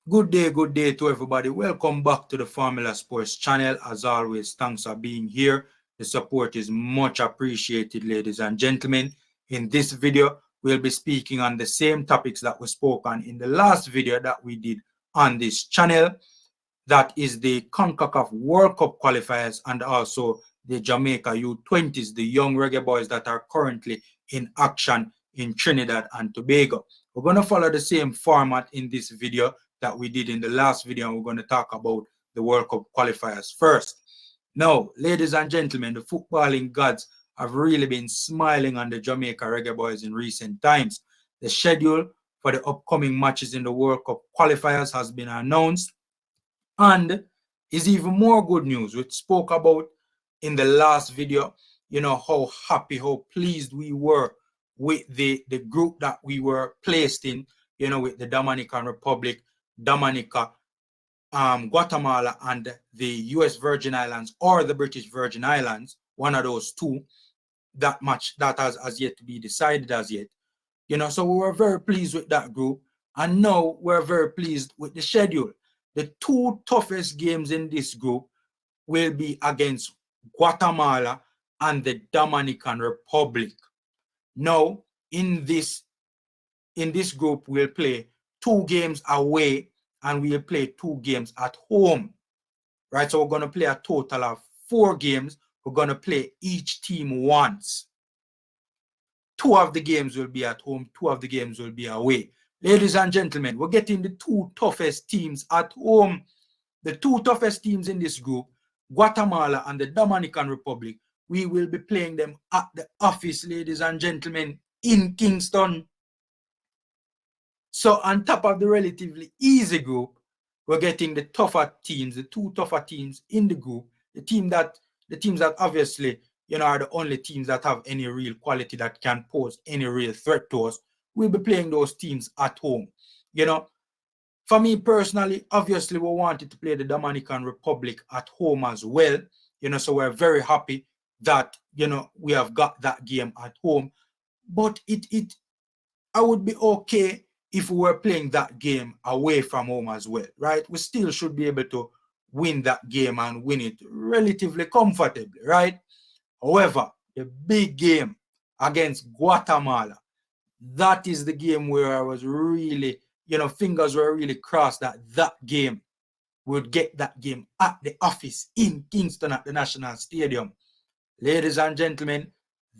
Good day to everybody. Welcome back to the Formula Sports channel. As always, thanks for being here. The support is much appreciated, ladies and gentlemen. In this video, we'll be speaking on the same topics that we spoke on in the last video that we did on this channel. That is the Concacaf World Cup qualifiers and also the Jamaica u20's, the young reggae boys that are currently in action in Trinidad and Tobago. We're going to follow the same format in this video that we did in the last video, and we're going to talk about the World Cup qualifiers first. Now, ladies and gentlemen, the footballing gods have really been smiling on the Jamaica Reggae Boyz in recent times. The schedule for the upcoming matches in the World Cup qualifiers has been announced, and is even more good news. We spoke about in the last video, how happy, how pleased we were with the group that we were placed in, with the Dominican Republic, Dominica, Guatemala, and the US Virgin Islands or the British Virgin Islands, one of those two. That match that has yet to be decided as yet. So we were very pleased with that group, and now we're very pleased with the schedule. The two toughest games in this group will be against Guatemala and the Dominican Republic. Now, in this group, we'll play 2 games away and we'll play 2 games at home. Right? So we're going to play a total of 4 games. We're going to play each team once. 2 of the games will be at home, 2 of the games will be away. Ladies and gentlemen, we're getting the 2 toughest teams at home. The 2 toughest teams in this group, Guatemala and the Dominican Republic, we will be playing them at the office, ladies and gentlemen, in Kingston. So on top of the relatively easy group, we're getting the tougher teams, the 2 tougher teams in the group, the teams that obviously, are the only teams that have any real quality that can pose any real threat to us. We'll be playing those teams at home. For me personally, obviously we wanted to play the Dominican Republic at home as well. So we're very happy that, we have got that game at home. But I would be okay if we were playing that game away from home as well, right? We still should be able to win that game and win it relatively comfortably, right? However, the big game against Guatemala, that is the game where I was really, fingers were really crossed that game would get that game at the office in Kingston at the National Stadium. Ladies and gentlemen,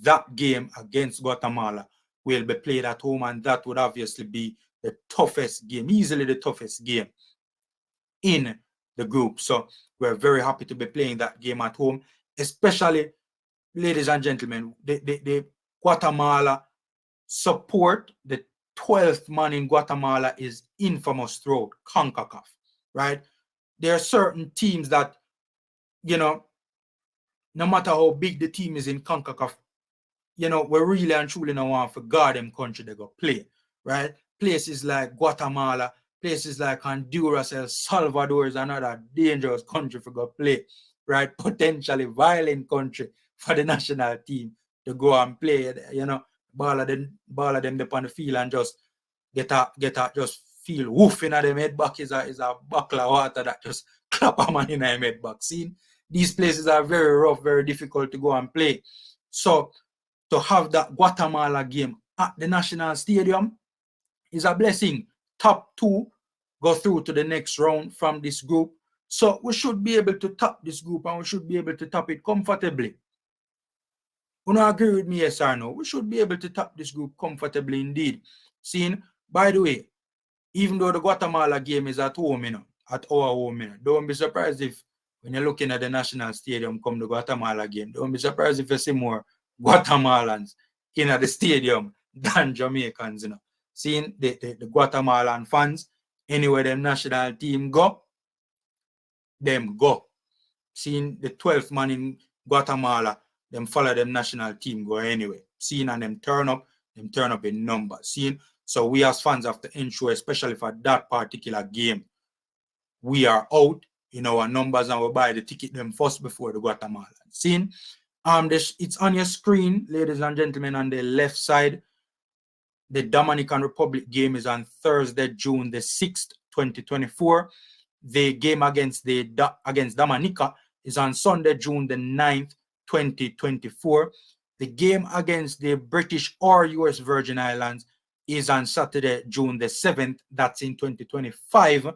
that game against Guatemala will be played at home, and that would obviously be the toughest game, easily the toughest game in the group. So we're very happy to be playing that game at home, especially, ladies and gentlemen, the Guatemala support. The 12th man in Guatemala is infamous throughout Concacaf, right? There are certain teams that, no matter how big the team is in Concacaf, we're really and truly not want for God them country they go play, right? Places like Guatemala, places like Honduras, El Salvador is another dangerous country for go play, right? Potentially violent country for the national team to go and play, ball of them up on the field and just get just feel woof in them head back is a buckle of water that just clap a man in a head back. See, these places are very rough, very difficult to go and play. So to have that Guatemala game at the National Stadium is a blessing. Top 2 go through to the next round from this group. So we should be able to top this group, and we should be able to top it comfortably. You don't agree with me, yes or no? We should be able to top this group comfortably indeed. Seeing, by the way, even though the Guatemala game is at home, at our home, don't be surprised if when you're looking at the National Stadium come the Guatemala game, don't be surprised if you see more Guatemalans in the stadium than Jamaicans, Seeing the Guatemalan fans, anywhere the national team go, them go. Seeing the 12th man in Guatemala, them follow them national team go anyway. Seeing and them turn up in numbers. Seeing, so we as fans have to ensure, especially for that particular game, we are out in our numbers and we buy the ticket them first before the Guatemala. Seeing, it's on your screen, ladies and gentlemen, on the left side. The Dominican Republic game is on Thursday, June the 6th, 2024. The game against Dominica is on Sunday, June the 9th, 2024. The game against the British or US Virgin Islands is on Saturday, June the 7th. That's in 2025.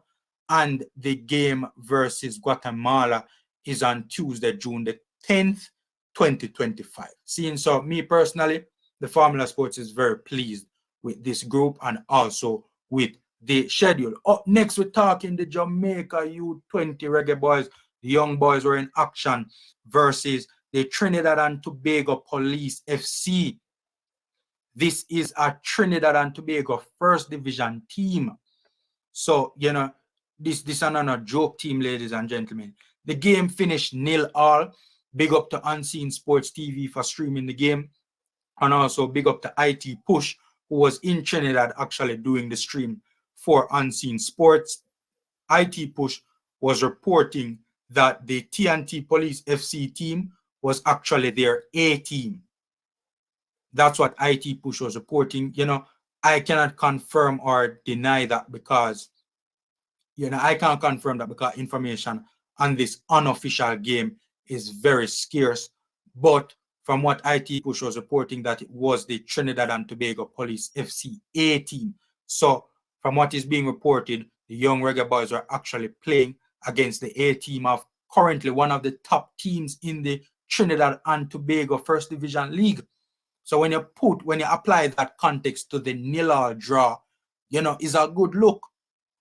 And the game versus Guatemala is on Tuesday, June the 10th, 2025. Seeing so, me personally, the Formula Sports is very pleased with this group and also with the schedule. Up next, we're talking the Jamaica U20 Reggae Boyz. The young boys were in action versus the Trinidad and Tobago Police FC. This is a Trinidad and Tobago First Division team. So, you know, this is not a joke team, ladies and gentlemen. The game finished 0-0. Big up to Unseen Sports TV for streaming the game. And also big up to IT Push, who was in Trinidad actually doing the stream for Unseen Sports. IT Push was reporting that the TNT Police FC team was actually their A team. That's what IT Push was reporting. You know, I cannot confirm or deny that because, you know, I can't confirm that because information on this unofficial game is very scarce. But from what IT Push was reporting, that it was the Trinidad and Tobago Police FC A team. So from what is being reported, the young Reggae Boyz are actually playing against the A team of currently one of the top teams in the Trinidad and Tobago First Division League. So when you apply that context to the 0-0 draw, you know, it's a good look.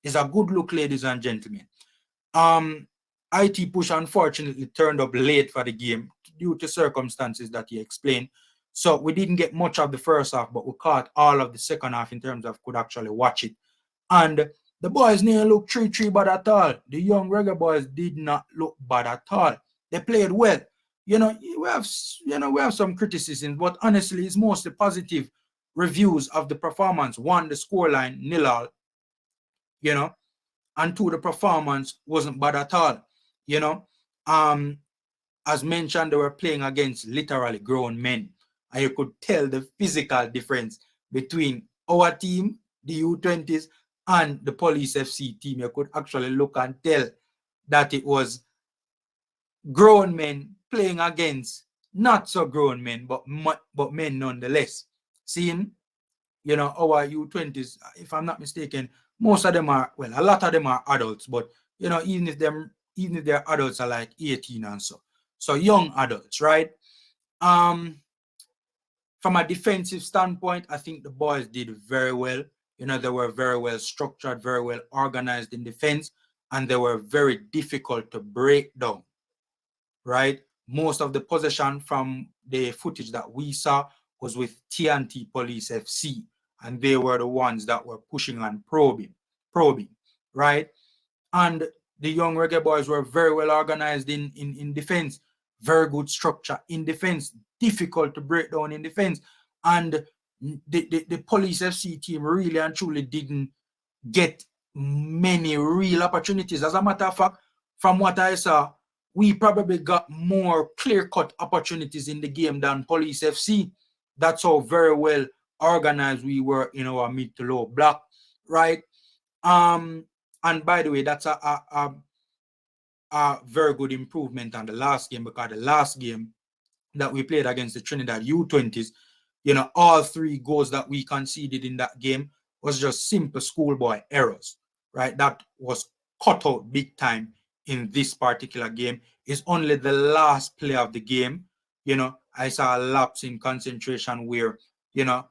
It's a good look, ladies and gentlemen. IT Push unfortunately turned up late for the game due to circumstances that he explained. So we didn't get much of the first half, but we caught all of the second half in terms of could actually watch it. And the boys didn't look 3-3 bad at all. The young Reggae Boyz did not look bad at all. They played well. You know, we have some criticism, but honestly, it's mostly positive reviews of the performance. One, the scoreline, 0-0, you know, and two, the performance wasn't bad at all. You know, as mentioned, they were playing against literally grown men, and you could tell the physical difference between our team, the U20's, and the Police FC team. You could actually look and tell that it was grown men playing against not so grown men, but men nonetheless. Seeing, you know, our U20's, if I'm not mistaken, most of them are, well, a lot of them are adults, but you know, even if their adults are like 18 and so young adults, right? From a defensive standpoint, I think the boys did very well. You know, they were very well structured, very well organized in defense, and they were very difficult to break down, right? Most of the possession from the footage that we saw was with TNT Police FC, and they were the ones that were pushing and probing, right? And the young Reggae Boyz were very well organized in defense, very good structure in defense, difficult to break down in defense. And the Police FC team really and truly didn't get many real opportunities. As a matter of fact, from what I saw, we probably got more clear-cut opportunities in the game than Police FC. That's how very well organized we were in our mid to low block, right? And by the way, that's a very good improvement on the last game, because the last game that we played against the Trinidad U20's, you know, all three goals that we conceded in that game was just simple schoolboy errors, right? That was cut out big time in this particular game. Is only the last play of the game, you know, I saw a lapse in concentration where, you know,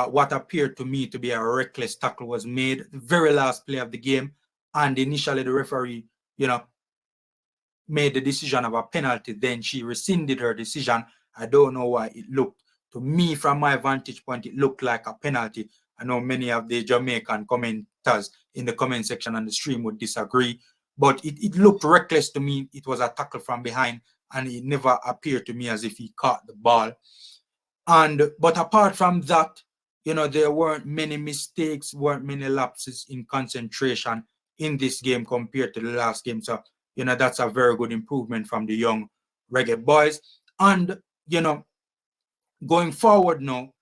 what appeared to me to be a reckless tackle was made, the very last play of the game, and initially the referee, you know, made the decision of a penalty. Then she rescinded her decision. I don't know why. It looked to me, from my vantage point, it looked like a penalty. I know many of the Jamaican commenters in the comment section on the stream would disagree, but it looked reckless to me. It was a tackle from behind, and it never appeared to me as if he caught the ball. But apart from that, you know, there weren't many mistakes, weren't many lapses in concentration in this game compared to the last game. So, you know, that's a very good improvement from the young Reggae Boyz. And, you know, going forward now,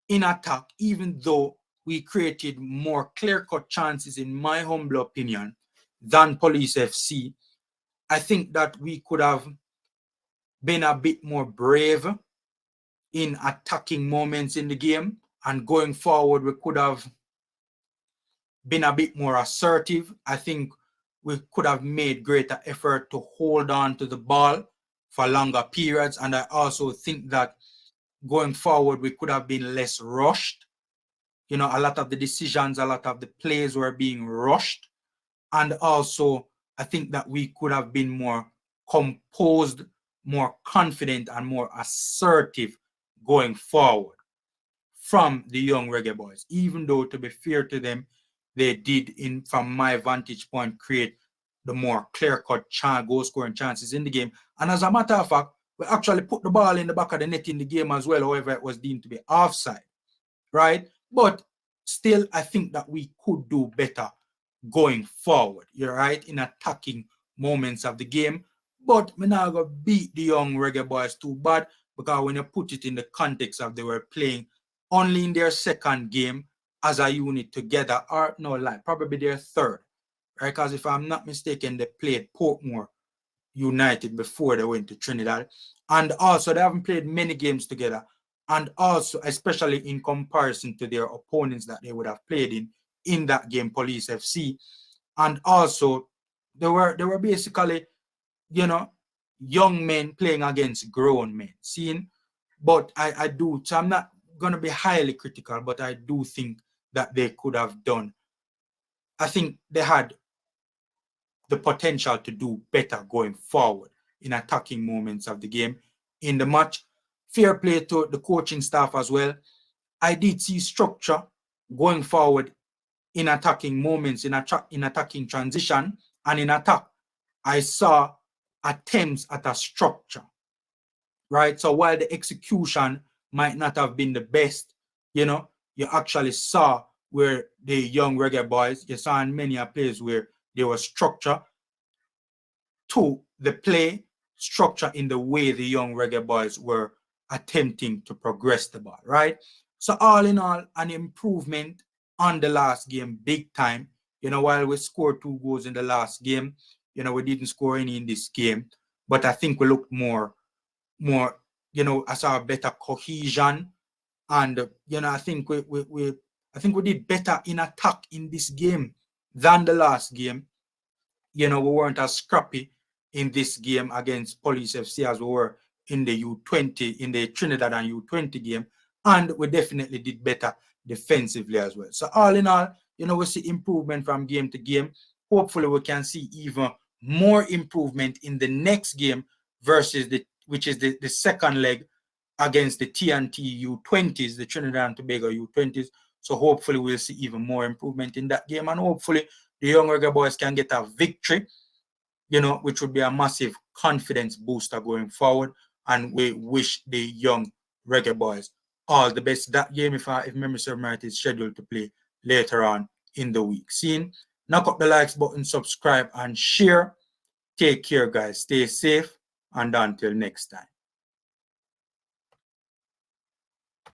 in attack, even though we created more clear-cut chances, in my humble opinion, than Police FC. I think that we could have been a bit more brave in attacking moments in the game, and going forward, we could have been a bit more assertive. I think we could have made greater effort to hold on to the ball for longer periods. And I also think that going forward, we could have been less rushed. You know, a lot of the decisions, a lot of the plays were being rushed. And also, I think that we could have been more composed, more confident, and more assertive going forward from the young Reggae Boys. Even though, to be fair to them, they did, from my vantage point, create the more clear-cut goal-scoring chances in the game. And as a matter of fact, we actually put the ball in the back of the net in the game as well, however it was deemed to be offside, right? But still, I think that we could do better going forward, you're right, in attacking moments of the game. But we're not going to beat the young Reggae Boys too bad, because when you put it in the context of they were playing only in their second game as a unit together, or no lie, probably their third, right? Because if I'm not mistaken, they played Portmore United before they went to Trinidad. And also, they haven't played many games together. And also, especially in comparison to their opponents that they would have played in that game, Police FC. And also, they were basically, you know, young men playing against grown men. Seeing, but I do, so I'm not going to be highly critical, but I do think that they could have done. I think they had the potential to do better going forward in attacking moments of the game in the match. Fair play to the coaching staff as well. I did see structure going forward in attacking moments, in attacking transition, and in attack. I saw attempts at a structure, right? So while the execution might not have been the best, you know, you actually saw where the young Reggae Boys, you saw in many plays where there was structure to the play, structure in the way the young Reggae Boys were attempting to progress the ball, right? So all in all, an improvement on the last game, big time. You know, while we scored 2 goals in the last game, you know, we didn't score any in this game, but I think we looked more, you know, I saw a better cohesion, and you know, I think we did better in attack in this game than the last game. You know, we weren't as scrappy in this game against Police FC as we were in the U20, in the Trinidad and U20 game, and we definitely did better defensively as well. So all in all, you know, we see improvement from game to game. Hopefully we can see even more improvement in the next game versus which is the second leg against the TNT U20's, the Trinidad and Tobago U20's. So hopefully we'll see even more improvement in that game, and hopefully the young Reggae Boys can get a victory, you know, which would be a massive confidence booster going forward. And we wish the young Reggae Boys all the best. That game, if memory serves me right, is scheduled to play later on in the week. Seeing, knock up the likes button, subscribe, and share. Take care, guys. Stay safe, and until next time.